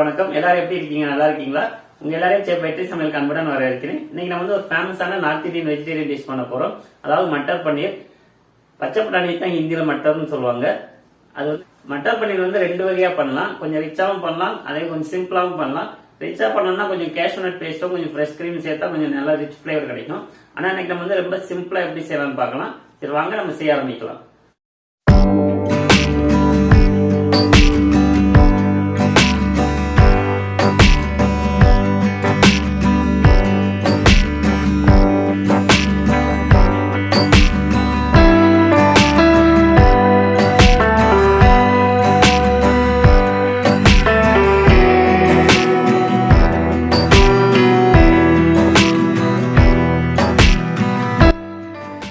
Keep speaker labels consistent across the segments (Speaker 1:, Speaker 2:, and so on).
Speaker 1: வணக்கம். எல்லாரும் எப்படி இருக்கீங்க? நல்லா இருக்கீங்களா? உங்க எல்லாரையும் செஃப் வெற்றி சமையல் அன்புடன் வரவேற்கிறேன். இன்னைக்கு நம்ம வந்து ஒரு ஃபேமஸான நார்த் இந்தியன் வெஜிடேரியன் டிஷ் பண்ண போறோம். அதாவது மட்டர் பன்னீர். பச்சை பட்டாணி தான் ஹிந்தியில மட்டர்னு சொல்லுவாங்க. அது வந்து மட்டர் பன்னீர் வந்து ரெண்டு வகையா பண்ணலாம். கொஞ்சம் ரிச்சாவும் பண்ணலாம், அதே கொஞ்சம் சிம்பிளாவும் பண்ணலாம். ரிச்சா பண்ணோம்னா கொஞ்சம் கேஷ்யூ நட் பேஸ்ட்டும் கொஞ்சம் ஃப்ரெஷ் கிரீம் சேர்த்தா கொஞ்சம் நல்லா ரிச் ஃபிளேவர் கிடைக்கும். ஆனா இன்னைக்கு நம்ம வந்து ரொம்ப சிம்பிளா எப்படி செய்யலாம்னு பார்க்கலாம். சரி வாங்க நம்ம செய்ய ஆரம்பிக்கலாம்.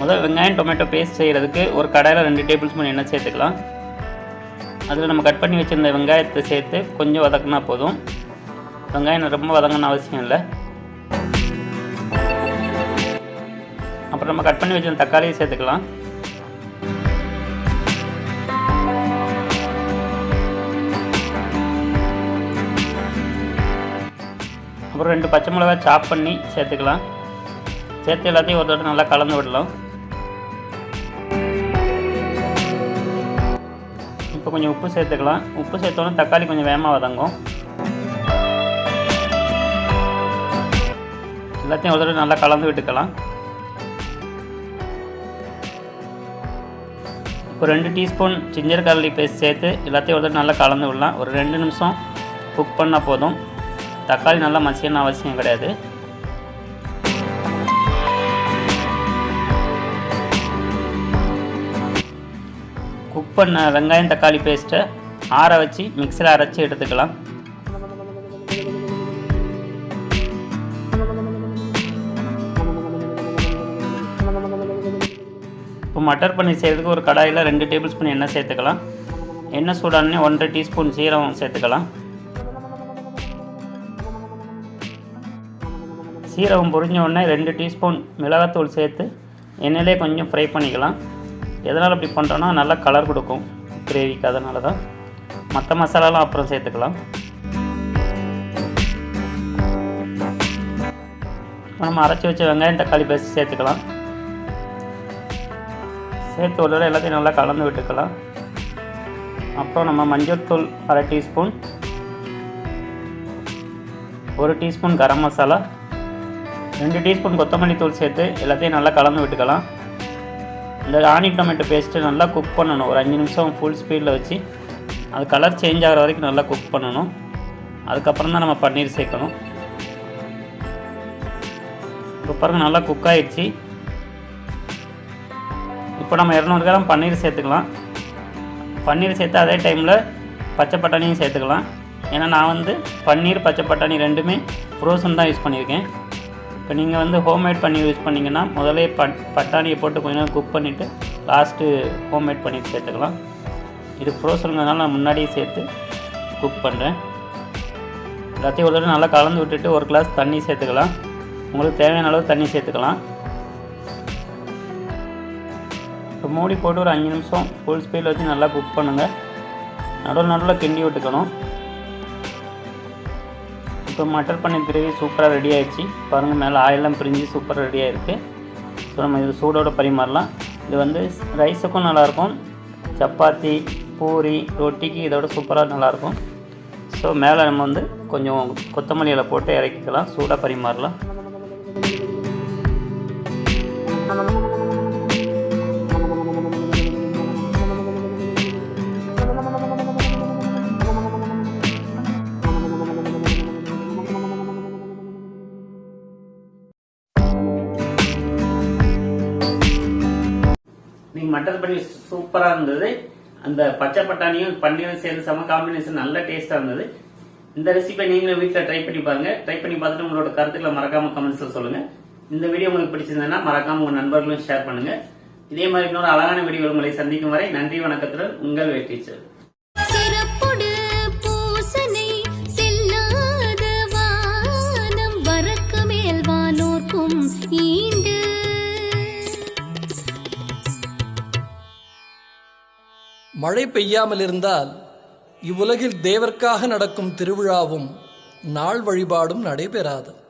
Speaker 1: முதல் வெங்காயம் டொமேட்டோ பேஸ்ட் செய்கிறதுக்கு ஒரு கடாயில் 2 டேபிள் ஸ்பூன் எண்ணெய் சேர்த்துக்கலாம். அதில் நம்ம கட் பண்ணி வச்சுருந்த வெங்காயத்தை சேர்த்து கொஞ்சம் வதக்கினா போதும். வெங்காயம் ரொம்ப வதங்கணும்னு அவசியம் இல்லை. அப்புறம் நம்ம கட் பண்ணி வச்சுருந்த தக்காளியை சேர்த்துக்கலாம். அப்புறம் 2 பச்சை மிளகாய் சாப் பண்ணி சேர்த்துக்கலாம். சேர்த்து எல்லாத்தையும் ஒரு தடவை நல்லா கலந்து விடலாம். இப்போ கொஞ்சம் உப்பு சேர்த்துக்கலாம். உப்பு சேர்த்தோன்னா தக்காளி கொஞ்சம் வேகமாக வதங்கும். எல்லாத்தையும் ஒரு தடவை நல்லா கலந்து விட்டுக்கலாம். இப்போ 2 டீஸ்பூன் ஜிஞ்சர் கார்லிக் பேஸ்ட் சேர்த்து எல்லாத்தையும் ஒரு தடவை நல்லா கலந்து விடலாம். ஒரு 2 நிமிஷம் குக் பண்ணால் போதும். தக்காளி நல்லா மசியணும் அவசியம் கிடையாது. குக் பண்ண வெங்காயம் தக்காளி பேஸ்ட்டை ஆற வச்சு மிக்ஸியில் அரைச்சி எடுத்துக்கலாம். இப்போ மட்டர் பன்னீர் செய்கிறதுக்கு ஒரு கடாயில் 2 டேபிள் ஸ்பூன் எண்ணெய் சேர்த்துக்கலாம். எண்ணெய் சூடானே 1.5 டீஸ்பூன் சீரகம் சேர்த்துக்கலாம். சீரகம் பொரிஞ்ச உடனே 2 டீஸ்பூன் மிளகாத்தூள் சேர்த்து எண்ணெயிலே கொஞ்சம் ஃப்ரை பண்ணிக்கலாம். எதனால் இப்படி பண்ணுறோன்னா நல்லா கலர் கொடுக்கும் கிரேவிக்கு, அதனால தான். மற்ற மசாலாலாம் அப்புறம் சேர்த்துக்கலாம். நம்ம அரைச்சி வச்ச வெங்காயம் தக்காளி பேஸ்ட் சேர்த்துக்கலாம். சேர்த்து ஒரு தடவை எல்லாத்தையும் நல்லா கலந்து விட்டுக்கலாம். அப்புறம் நம்ம மஞ்சள் தூள் 1/2 teaspoon, 1 teaspoon garam masala, 2 teaspoon கொத்தமல்லி தூள் சேர்த்து எல்லாத்தையும் நல்லா கலந்து விட்டுக்கலாம். இந்த ஆனியன் டொமேட்டோ பேஸ்ட்டு நல்லா குக் பண்ணணும். ஒரு 5 நிமிஷம் ஃபுல் ஸ்பீடில் வச்சு அது கலர் சேஞ்ச் ஆகிற வரைக்கும் நல்லா குக் பண்ணணும். அதுக்கப்புறம் தான் நம்ம பன்னீர் சேர்க்கணும். இப்போ பாருங்கள் நல்லா குக் ஆகிடுச்சு. இப்போ நம்ம 200 கிராம் பன்னீர் சேர்த்துக்கலாம். பன்னீர் சேர்த்து அதே டைமில் பச்சை பட்டாணியும் சேர்த்துக்கலாம். ஏன்னா நான் வந்து பன்னீர் பச்சை பட்டாணி ரெண்டுமே ஃப்ரோசன் தான் யூஸ் பண்ணியிருக்கேன். இப்போ நீங்கள் வந்து ஹோம்மேட் பன்னீர் யூஸ் பண்ணிங்கன்னா முதலே பட்டாணியை போட்டு கொஞ்சம் நேரம் குக் பண்ணிவிட்டு லாஸ்ட்டு ஹோம்மேட் பன்னீர் சேர்த்துக்கலாம். இது ஃப்ரோசனுங்கிறதுனால நான் முன்னாடியே சேர்த்து குக் பண்ணுறேன். எல்லாத்தையும் ஒரு தடவை நல்லா கலந்து விட்டுட்டு ஒரு கிளாஸ் தண்ணி சேர்த்துக்கலாம். உங்களுக்கு தேவையான அளவு தண்ணி சேர்த்துக்கலாம். இப்போ மூடி போட்டு ஒரு 5 நிமிஷம் ஃபுல் ஸ்பீடில் வச்சு நல்லா குக் பண்ணுங்கள். நடுவில் கிண்டி விட்டுக்கணும். இப்போ மட்டர் பன்னீர் கிரேவி சூப்பராக ரெடி ஆகிடுச்சு. பாருங்கள் மேலே ஆயிலெலாம் பிரிஞ்சு சூப்பராக ரெடி ஆகிருக்கு. ஸோ நம்ம இது சூடோடு பரிமாறலாம். இது வந்து ரைஸுக்கும் நல்லாயிருக்கும், சப்பாத்தி பூரி ரொட்டிக்கு இதோட சூப்பராக நல்லாயிருக்கும். ஸோ மேலே நம்ம வந்து கொஞ்சம் கொத்தமல்லி இலை போட்டு இறக்கிக்கலாம். சூடாக பரிமாறலாம். மட்டர் பன்னீர் சூப்பரா இருந்தது. அந்த பச்சை பட்டாணியும் பன்னீரும் சேர்ந்து செம காம்பினேஷன், நல்ல டேஸ்டா இருந்தது. இந்த ரெசிபி நீங்களும் வீட்டில் ட்ரை பண்ணி பாருங்க. ட்ரை பண்ணி பார்த்துட்டு உங்களோட கருத்துக்களை மறக்காம கமெண்ட்ஸ்ல சொல்லுங்க. இந்த வீடியோ உங்களுக்கு பிடிச்சிருந்ததுன்னா மறக்காம உங்க நண்பர்களும் ஷேர் பண்ணுங்க. இதே மாதிரி இன்னொரு அழகான வீடியோ உங்களை சந்திக்கும் வரை நன்றி வணக்கத்துடன் உங்கள் வெற்றி டீச்சர்.
Speaker 2: மழை பெய்யாமல் இருந்தால் இவ்வுலகில் தேவர்க்காக நடக்கும் திருவிழாவும் நாள் வழிபாடும் நடைபெறாது.